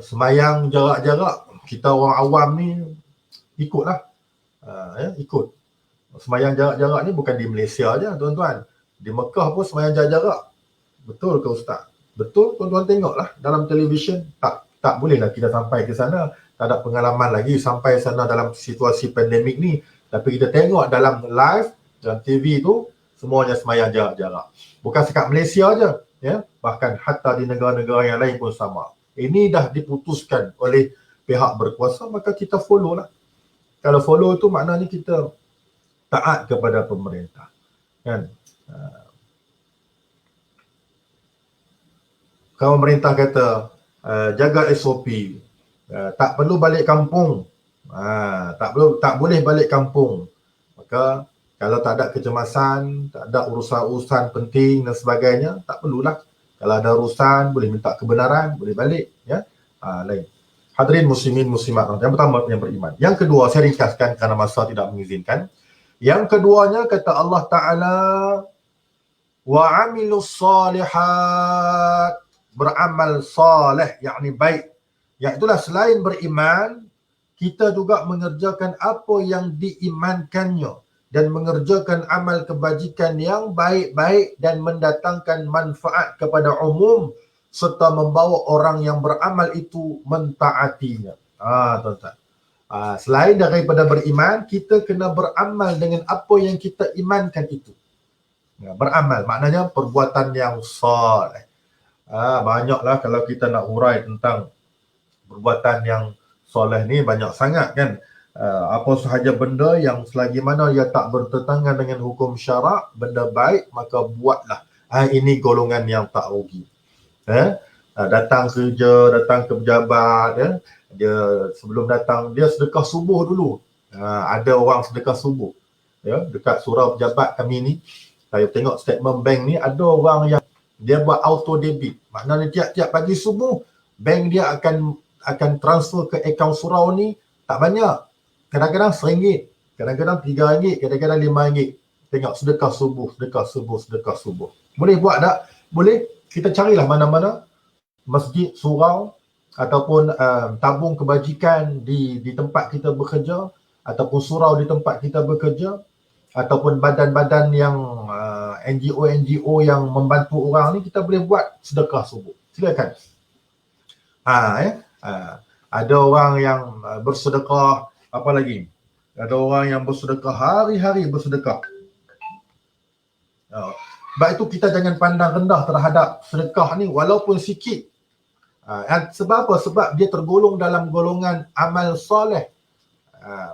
B: semayang jarak-jarak, kita orang awam ni ikutlah. Ikut. Semayang jarak-jarak ni bukan di Malaysia je, tuan-tuan. Di Mekah pun semayang jarak-jarak. Betul ke Ustaz? Betul, tuan-tuan tengoklah dalam televisyen. Tak bolehlah kita sampai ke sana. Tak ada pengalaman lagi sampai sana dalam situasi pandemik ni. Tapi kita tengok dalam live, dalam TV tu, semuanya semayang jarak-jarak. Bukan sekat Malaysia je, ya, bahkan hatta di negara-negara yang lain pun sama. Ini dah diputuskan oleh pihak berkuasa, maka kita follow lah. Kalau follow tu maknanya kita taat kepada pemerintah, kan? Kalau pemerintah kata jaga SOP, tak perlu balik kampung, tak boleh balik kampung, maka kalau tak ada kecemasan, tak ada urusan-urusan penting dan sebagainya, tak perlulah. Kalau ada urusan, boleh minta kebenaran, boleh balik, ya. Lain. Hadirin muslimin muslimat, yang pertama yang beriman. Yang kedua, saya ringkaskan kerana masa tidak mengizinkan. Yang keduanya kata Allah Ta'ala, wa amilus salihat, beramal salih, yakni baik. Iaitulah selain beriman, kita juga mengerjakan apa yang diimankannya dan mengerjakan amal kebajikan yang baik-baik dan mendatangkan manfaat kepada umum serta membawa orang yang beramal itu mentaatinya. Tuan-tuan. Selain daripada beriman, kita kena beramal dengan apa yang kita imankan itu. Beramal maknanya perbuatan yang saleh. Banyaklah kalau kita nak hurai tentang perbuatan yang soleh ni, banyak sangat, kan. Apa sahaja benda yang selagi mana ia tak bertentangan dengan hukum syarak, benda baik, maka buatlah. Ini golongan yang tak rugi. Datang kerja, datang ke pejabat, dia sebelum datang dia sedekah subuh dulu. Ada orang sedekah subuh, ya, dekat surau pejabat kami ni. Saya tengok statement bank ni, ada orang yang dia buat auto debit. Maknanya tiap-tiap pagi subuh bank dia akan transfer ke akaun surau ni tak banyak. Kadang-kadang RM1, kadang-kadang RM3, kadang-kadang RM5. Tengok sedekah subuh, sedekah subuh, sedekah subuh. Boleh buat tak? Boleh. Kita carilah mana-mana masjid, surau ataupun tabung kebajikan di tempat kita bekerja, ataupun surau di tempat kita bekerja, ataupun badan-badan yang NGO yang membantu orang ni, kita boleh buat sedekah subuh. Silakan. Ada orang yang bersedekah, apa lagi? Ada orang yang bersedekah hari-hari bersedekah. Sebab itu kita jangan pandang rendah terhadap sedekah ni walaupun sikit. Sebab apa? Sebab dia tergolong dalam golongan amal soleh.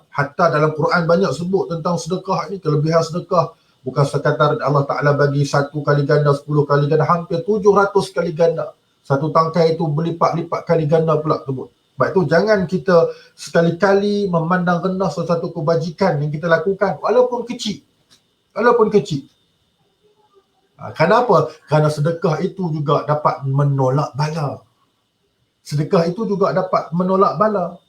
B: Hatta dalam Quran banyak sebut tentang sedekah ni, kelebihan sedekah. Bukan sekadar Allah Ta'ala bagi 1 kali ganda, 10 kali ganda, hampir 700 kali ganda. Satu tangkai itu berlipat-lipat kali ganda pula tersebut. Sebab itu jangan kita sekali-kali memandang rendah sesuatu kebajikan yang kita lakukan walaupun kecil. Walaupun kecil. Kenapa? Kerana sedekah itu juga dapat menolak bala. Sedekah itu juga dapat menolak bala.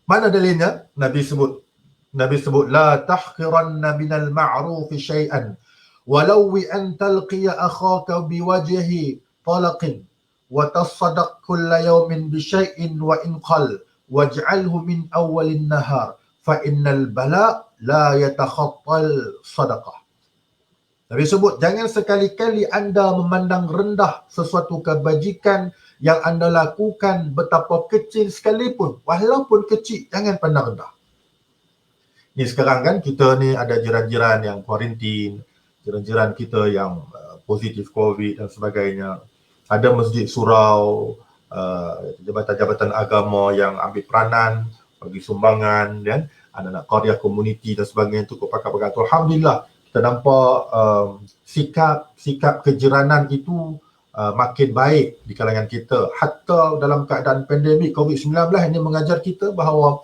B: Mana dalilnya? Nabi sebut la tahqiranna minal ma'rufi syai'an walau wi an talqiya akhaka biwajhi talaqin wa tasaddaq kulla yawmin bi syai'in wa in qal waj'alhu min awwalin nahar fa innal bala la yatakhattal sadaqah. Nabi sebut, jangan sekali-kali anda memandang rendah sesuatu kebajikan yang anda lakukan betapa kecil sekalipun. Walaupun kecil, jangan pandang rendah. Ni sekarang kan kita ni ada jiran-jiran yang kuarantin, jiran-jiran kita yang positif COVID dan sebagainya. Ada masjid surau, jabatan-jabatan agama yang ambil peranan, bagi sumbangan, dan anak-anak qaryah komuniti dan sebagainya tu pakai-pakai. Alhamdulillah, kita nampak sikap kejiranan itu makin baik di kalangan kita. Hatta dalam keadaan pandemik COVID-19 ini mengajar kita bahawa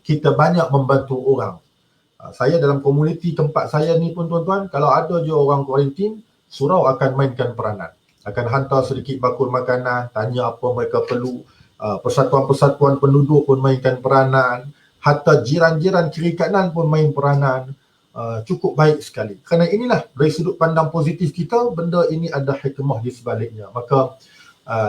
B: kita banyak membantu orang. Saya dalam komuniti tempat saya ni pun tuan-tuan, kalau ada je orang kuarantin, surau akan mainkan peranan. Akan hantar sedikit bakul makanan, tanya apa mereka perlu. Persatuan-persatuan penduduk pun mainkan peranan. Hatta jiran-jiran kiri kanan pun main peranan. Cukup baik sekali. Kerana inilah dari sudut pandang positif kita, benda ini ada hikmah di sebaliknya. Maka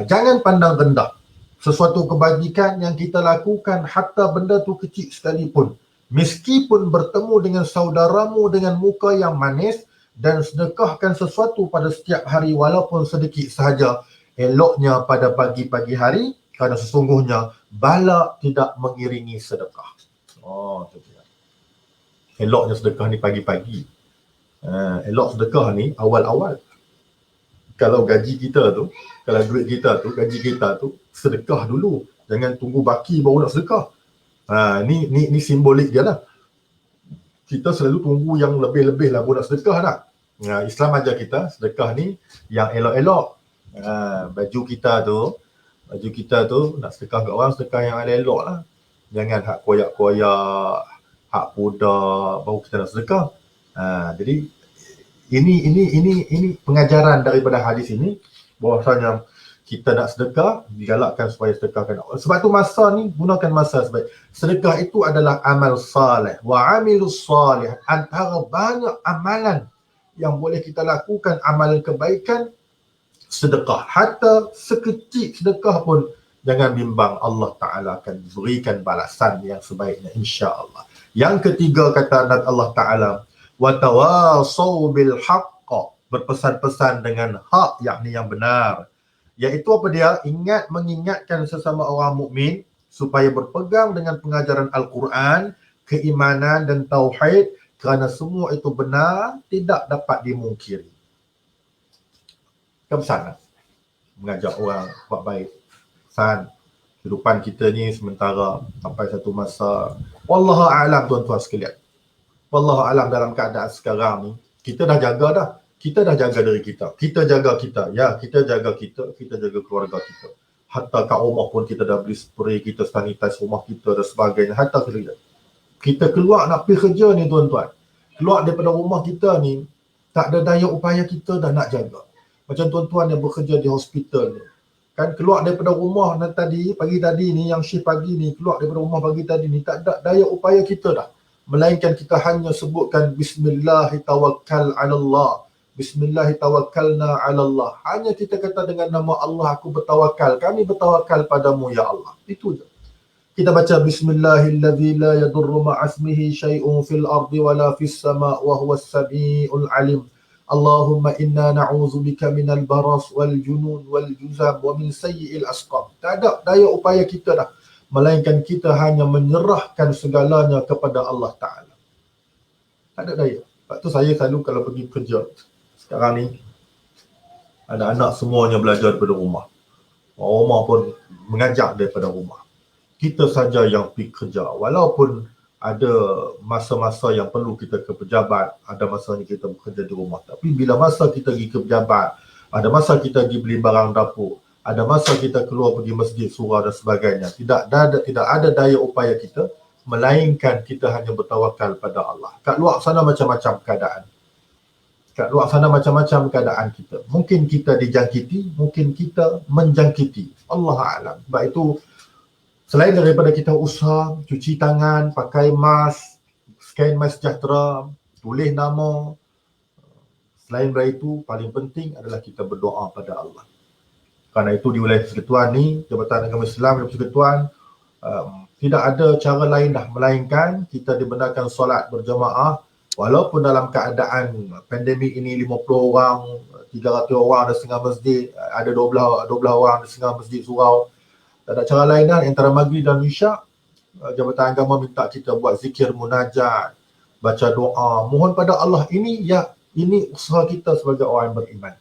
B: jangan pandang rendah sesuatu kebajikan yang kita lakukan, hatta benda tu kecil sekalipun. Meskipun bertemu dengan saudaramu dengan muka yang manis dan sedekahkan sesuatu pada setiap hari walaupun sedikit sahaja, eloknya pada pagi-pagi hari, kerana sesungguhnya bala tidak mengiringi sedekah. Itu dia. Eloknya sedekah ni pagi-pagi. Elok sedekah ni awal-awal. Kalau gaji kita tu, kalau duit kita tu, gaji kita tu, sedekah dulu. Jangan tunggu baki baru nak sedekah. Ni simbolik dia lah. Kita selalu tunggu yang lebih-lebih lah baru nak sedekah nak. Islam ajar kita sedekah ni yang elok-elok. Baju kita tu nak sedekah kat orang, sedekah yang elok lah. Jangan hak koyak-koyak, hak pudar baru kita nak sedekah. Jadi ini pengajaran daripada hadis ini, bahwasanya kita nak sedekah, digalakkan supaya sedekahkan. Sebab tu masa ni, gunakan masa sebaik. Sedekah itu adalah amal salih. Wa amilus salih. Antara banyak amalan yang boleh kita lakukan, amalan kebaikan, sedekah. Hatta sekecil sedekah pun, jangan bimbang, Allah Ta'ala akan berikan balasan yang sebaiknya, insya-Allah. Yang ketiga kata Allah Ta'ala, wa tawasau bil haqq, berpesan-pesan dengan hak, yakni yang benar. Iaitu apa dia? Mengingatkan sesama orang mukmin supaya berpegang dengan pengajaran Al-Quran, keimanan dan tauhid, kerana semua itu benar, tidak dapat dimungkiri. Kan pesan lah. Mengajak orang buat baik. Pesan kehidupan kita ni sementara sampai satu masa. Wallahu a'lam tuan-tuan sekalian. Wallahu a'lam dalam keadaan sekarang ni, kita dah jaga dah. Kita dah jaga diri kita. Kita jaga kita. Ya, kita jaga kita. Kita jaga keluarga kita. Hatta kat rumah pun kita dah beli spray, kita sanitize rumah kita dan sebagainya. Hatta kita keluar nak pergi kerja ni tuan-tuan. Keluar daripada rumah kita ni, tak ada daya upaya kita dah nak jaga. Macam tuan-tuan yang bekerja di hospital ni. Kan keluar daripada rumah pagi tadi ni, yang shift pagi ni, keluar daripada rumah pagi tadi ni, tak ada daya upaya kita dah. Melainkan kita hanya sebutkan Bismillahi tawakkal 'alallah. Bismillahi tawakkalna 'alallah. Hanya kita kata dengan nama Allah, aku bertawakal. Kami bertawakal padamu ya Allah. Itu je. Kita baca Bismillahilladzi la yadurru ma'asmihi syai'un fil ardi wala fis sama' wa huwas sami'ul 'alim. Allahumma inna na'udzubika minal baras wal junun wal juzam wa min sayyi'il asqam. Tak ada daya upaya kita dah. Melainkan kita hanya menyerahkan segalanya kepada Allah Ta'ala. Tak ada daya. Sebab tu saya selalu kalau pergi kerja, sekarang ni anak-anak semuanya belajar daripada rumah. Orang rumah pun mengajar daripada rumah. Kita saja yang pergi kerja. Walaupun ada masa-masa yang perlu kita ke pejabat, ada masanya kita bekerja di rumah. Tapi bila masa kita pergi ke pejabat, ada masa kita pergi beli barang dapur, ada masa kita keluar pergi masjid, surau dan sebagainya. Tidak ada daya upaya kita, melainkan kita hanya bertawakal pada Allah. Kat luar sana macam-macam keadaan. Kat luar sana macam-macam keadaan kita. Mungkin kita dijangkiti, mungkin kita menjangkiti. Allah A'lam. Sebab itu, selain daripada kita usaha, cuci tangan, pakai mask, scan MySejahtera, tulis nama, selain daripada itu, paling penting adalah kita berdoa pada Allah. Kerana itu di wilayah Persekutuan ni, Jabatan Agama Islam di Persekutuan, tidak ada cara lain dah melainkan kita dibenarkan solat berjamaah walaupun dalam keadaan pandemik ini 50 orang, 300 orang di setengah masjid, ada 12 orang di setengah masjid surau. Tak ada cara lain dah antara maghrib dan isyak. Jabatan Agama minta kita buat zikir munajat, baca doa, mohon pada Allah. Ini usaha kita sebagai orang yang beriman.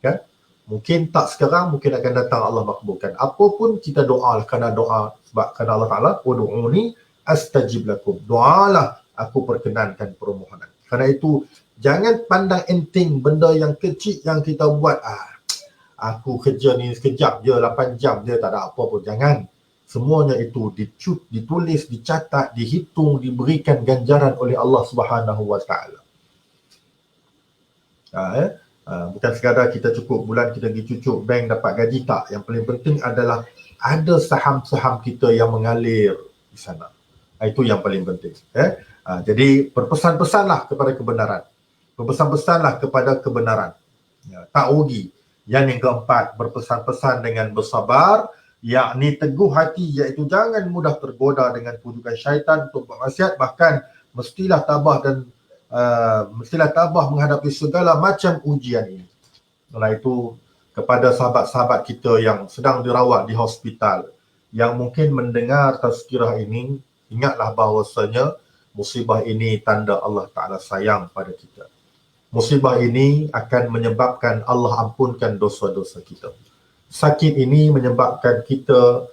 B: Kan? Mungkin tak sekarang, mungkin akan datang Allah makbulkan. Apapun kita doa kerana doa, sebab kerana Allah Ta'ala, "Udu'uni astajib lakum." Doalah, aku perkenankan permohonan. Kerana itu, jangan pandang enteng benda yang kecil yang kita buat. Aku kerja ni sekejap je, 8 jam je, tak ada apa pun. Jangan. Semuanya itu ditulis, dicatat, dihitung, diberikan ganjaran oleh Allah Subhanahu Wa Ta'ala. Bukan sekadar kita cukup bulan kita pergi cucuk bank dapat gaji, tak. Yang paling penting adalah ada saham-saham kita yang mengalir di sana. Itu yang paling penting. Jadi berpesan-pesanlah kepada kebenaran. Berpesan-pesanlah kepada kebenaran. Tak rugi. Yang keempat, berpesan-pesan dengan bersabar, yakni teguh hati, iaitu jangan mudah tergoda dengan pujukan syaitan untuk bermaksiat, bahkan mestilah tabah menghadapi segala macam ujian ini. Oleh itu, kepada sahabat-sahabat kita yang sedang dirawat di hospital, yang mungkin mendengar tazkirah ini, ingatlah bahawasanya musibah ini tanda Allah Ta'ala sayang pada kita. Musibah ini akan menyebabkan Allah ampunkan dosa-dosa kita. Sakit ini menyebabkan kita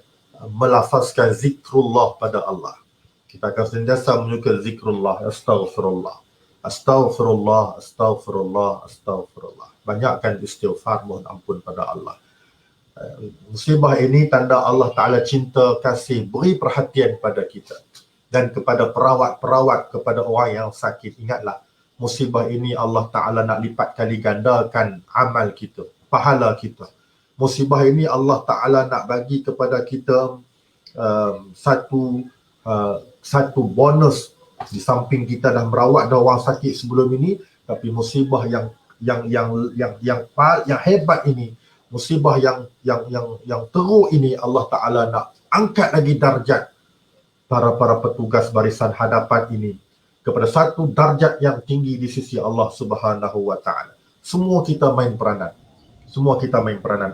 B: melafazkan zikrullah pada Allah. Kita akan sentiasa menyukai zikrullah, astaghfirullah. Astaghfirullah, astaghfirullah, astaghfirullah. Banyakkan istighfar, mohon ampun pada Allah. Musibah ini tanda Allah Ta'ala cinta, kasih, beri perhatian pada kita. Dan kepada perawat-perawat, kepada orang yang sakit, ingatlah, musibah ini Allah Ta'ala nak lipat kali gandakan amal kita, pahala kita. Musibah ini Allah Ta'ala nak bagi kepada kita satu bonus di samping kita dah merawat dah orang sakit sebelum ini, tapi musibah yang hebat ini, musibah yang teruk ini, Allah Ta'ala nak angkat lagi darjat para petugas barisan hadapan ini kepada satu darjat yang tinggi di sisi Allah Subhanahu Wa Ta'ala. Semua kita main peranan.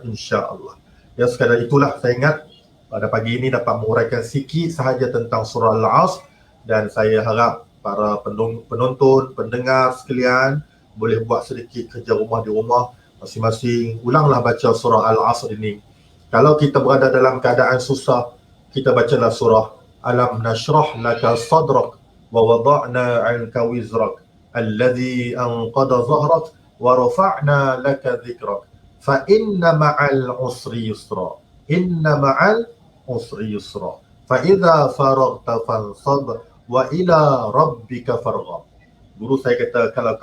B: Insya-Allah. Ya, sekadar itulah saya ingat pada pagi ini dapat menguraikan sikit sahaja tentang surah Al-Asr, dan saya harap para penonton, pendengar sekalian boleh buat sedikit kerja rumah di rumah masing-masing. Ulanglah baca surah Al-Asr ini. Kalau kita berada dalam keadaan susah, kita bacalah surah Alam nashrah laka sadrak wa wada'na 'anka wizrak alladhi anqadha dhahrak wa rafa'na laka dhikrak fa inna ma'al usri yusra fa idza faraghta fansab wa ila rabbika farghab. Guru saya kata kalau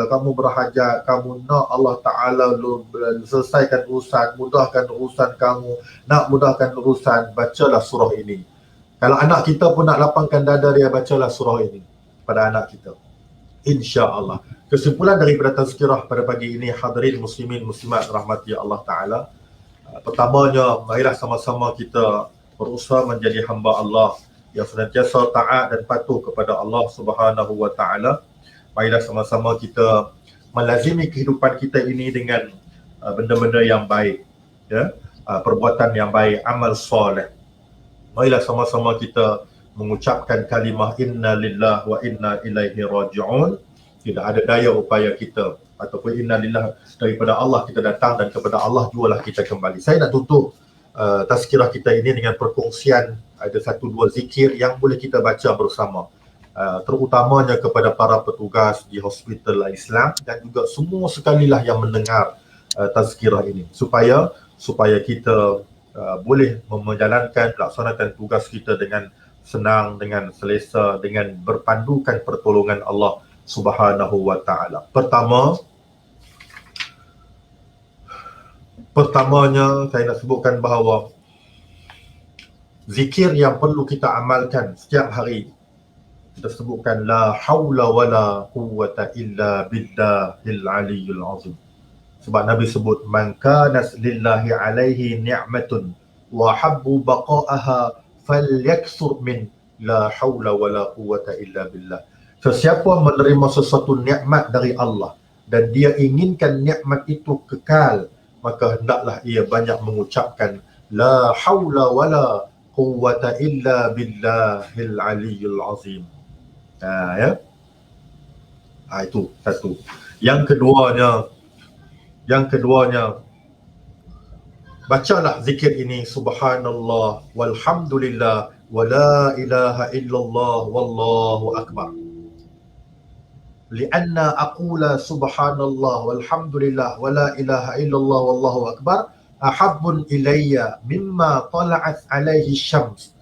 B: kamu berhajat, kamu nak Allah Ta'ala selesaikan urusan, mudahkan urusan kamu, nak mudahkan urusan, bacalah surah ini. Kalau anak kita pun nak lapangkan dada dia, bacalah surah ini pada anak kita. InsyaAllah. Kesimpulan daripada tazkirah pada pagi ini, hadirin muslimin muslimat rahmati Allah Ta'ala. Pertamanya, marilah sama-sama kita berusaha menjadi hamba Allah yang senantiasa taat dan patuh kepada Allah Subhanahu Wa Ta'ala. Marilah sama-sama kita melazimi kehidupan kita ini dengan benda-benda yang baik, ya, perbuatan yang baik, amal soleh. Marilah sama-sama kita mengucapkan kalimah inna lillah wa inna ilaihi raji'un, tidak ada daya upaya kita, ataupun inna lillah, daripada Allah kita datang dan kepada Allah jualah kita kembali. Saya nak tutup tazkirah kita ini dengan perkongsian ada satu dua zikir yang boleh kita baca bersama, terutamanya kepada para petugas di Hospital Islam dan juga semua sekalilah yang mendengar tazkirah ini, supaya kita boleh menjalankan, melaksanakan tugas kita dengan senang, dengan selesa, dengan berpandukan pertolongan Allah Subhanahu wa ta'ala. Pertamanya saya nak sebutkan bahawa zikir yang perlu kita amalkan setiap hari, kita sebutkan la haula wala quwwata illa billahil aliyyil azim. Sebab Nabi sebut man kana lillahi alaihi ni'matun wa habbu baqa'aha falyakthur min la haula wala quwwata illa billah. Sesiapa menerima sesuatu nikmat dari Allah dan dia inginkan nikmat itu kekal, maka hendaklah ia banyak mengucapkan la haula wala quwwata illa billahil aliyyil azim. Itu satu. Yang keduanya, bacalah zikir ini, subhanallah walhamdulillah wa la ilaha illallah wallahu akbar. Lianna aqula subhanallah walhamdulillah wa la ilaha illallah wallahu akbar ahabbun ilayya mimma tala'at alaihi syams.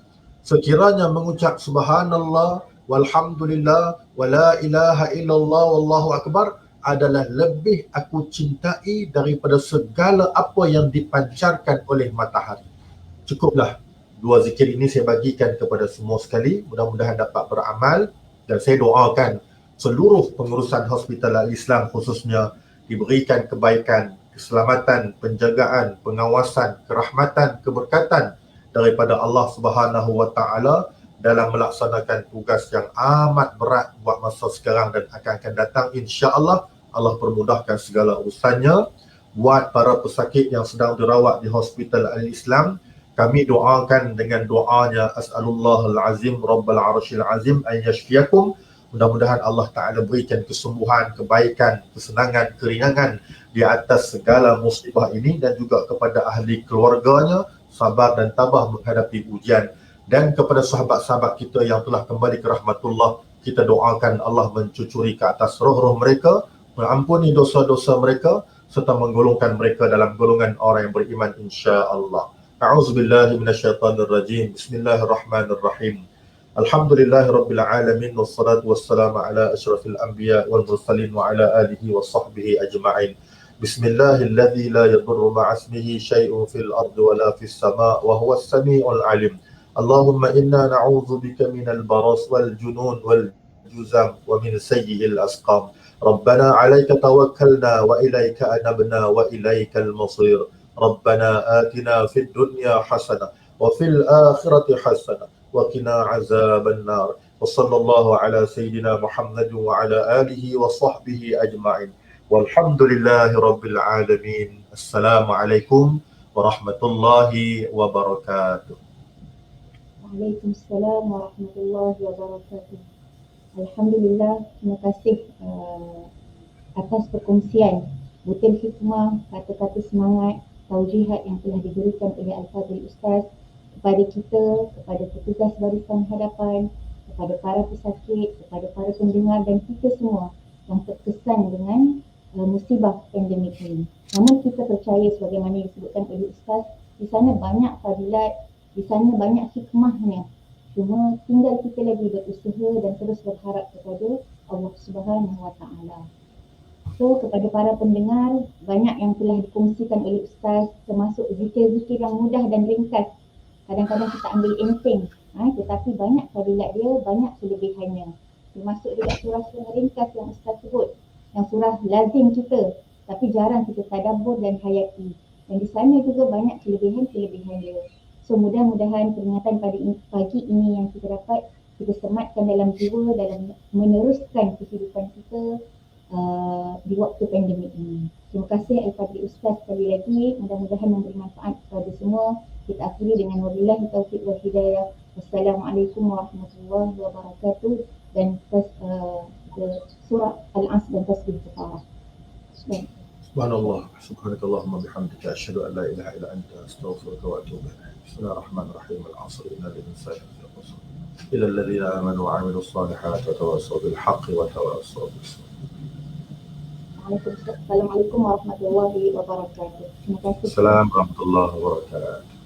B: Sekiranya mengucap subhanallah walhamdulillah wa la ilaha illallah wallahu akbar adalah lebih aku cintai daripada segala apa yang dipancarkan oleh matahari. Cukuplah dua zikir ini saya bagikan kepada semua sekali, mudah-mudahan dapat beramal, dan saya doakan seluruh pengurusan Hospital Al-Islam khususnya diberikan kebaikan, keselamatan, penjagaan, pengawasan, kerahmatan, keberkatan daripada Allah Subhanahu wa ta'ala dalam melaksanakan tugas yang amat berat buat masa sekarang dan akan datang. InsyaAllah Allah permudahkan segala urusannya. Buat para pesakit yang sedang dirawat di Hospital Al-Islam, kami doakan dengan doanya as'alullahal azim rabbal arsyil azim an yashfiyakum. Mudah-mudahan Allah Ta'ala berikan kesembuhan, kebaikan, kesenangan, keringanan di atas segala musibah ini, dan juga kepada ahli keluarganya sabar dan tabah menghadapi ujian. Dan kepada sahabat-sahabat kita yang telah kembali ke rahmatullah, kita doakan Allah mencucuri ke atas roh-roh mereka, mengampuni dosa-dosa mereka, serta menggolongkan mereka dalam golongan orang yang beriman insya-Allah. A'udzubillahi minasyaitonirrajim. Bismillahirrahmanirrahim. Alhamdulillahi Rabbil Alamin, wassalatu wassalamu ala ashrafil anbiya wal mursalin wa ala alihi wa sahbihi ajma'in. Bismillahilladzi la yadurru ma'asmihi syai'un fil ardi wa la fis sama' wa huwas sami'ul alim. Allahumma inna na'udzu bika minal baras wal junun wal juzam wa min sayyi'il asqam. Rabbana 'alaika tawakkalna wa ilaika anabna wa ilaikal masir. Rabbana atina fid dunya hasanah wa fil akhirati hasanah وقنا عذاب النار وصلى الله على سيدنا محمد وعلى آله وصحبه أجمعين والحمد لله رب العالمين. السلام عليكم ورحمة الله وبركاته.
A: Waalaikumsalam warahmatullahi wabarakatuh. Alhamdulillah, terima kasih atas perkongsian butir hikmah, kata-kata semangat, taujihat yang telah diberikan oleh Al-Fadhil Ustaz kepada kita, kepada petugas barisan hadapan, kepada para pesakit, kepada para pendengar dan kita semua yang terkesan dengan musibah pandemik ini. Namun kita percaya sebagaimana disebutkan oleh Ustaz, di sana banyak fadilat, di sana banyak hikmahnya. Cuma tinggal kita lagi berusaha dan terus berharap kepada Allah Subhanahu wa ta'ala. So, kepada para pendengar, banyak yang telah dikongsikan oleh Ustaz, termasuk zikir-zikir yang mudah dan ringkas. Kadang-kadang kita ambil enteng, tetapi banyak fadilat dia, banyak kelebihannya. Termasuk juga surah-surah ringkas yang Ustaz sebut, yang surah lazim kita, tapi jarang kita tadabbur dan hayati. Dan di sana juga banyak kelebihan-kelebihan dia. So mudah-mudahan peringatan pada pagi ini yang kita dapat, kita sematkan dalam jiwa, dalam meneruskan kehidupan kita di waktu pandemik ini. Terima kasih Al-Fadhil Ustaz sekali lagi. Mudah-mudahan memberi manfaat kepada semua. Kita akhiri dengan wabillahi taufiq wal hidayah. Wassalamualaikum warahmatullahi wabarakatuh. Dan surah Al-As dan tasbih Bukhara.
B: Subhanallah, subhanakallahumma bihamdika asyhadu an la ilaha illa anta astaghfiruka wa atubu ilaik. Bismillahirrahmanirrahim. Al-'asr innal insana lafi khusr. Illa alladhina amanu wa 'amilus salihati wa tawassaw bil haqqi wa tawassaw bis sabr.
A: Assalamualaikum warahmatullahi wabarakatuh. Terima kasih.
B: Assalamualaikum warahmatullahi wabarakatuh.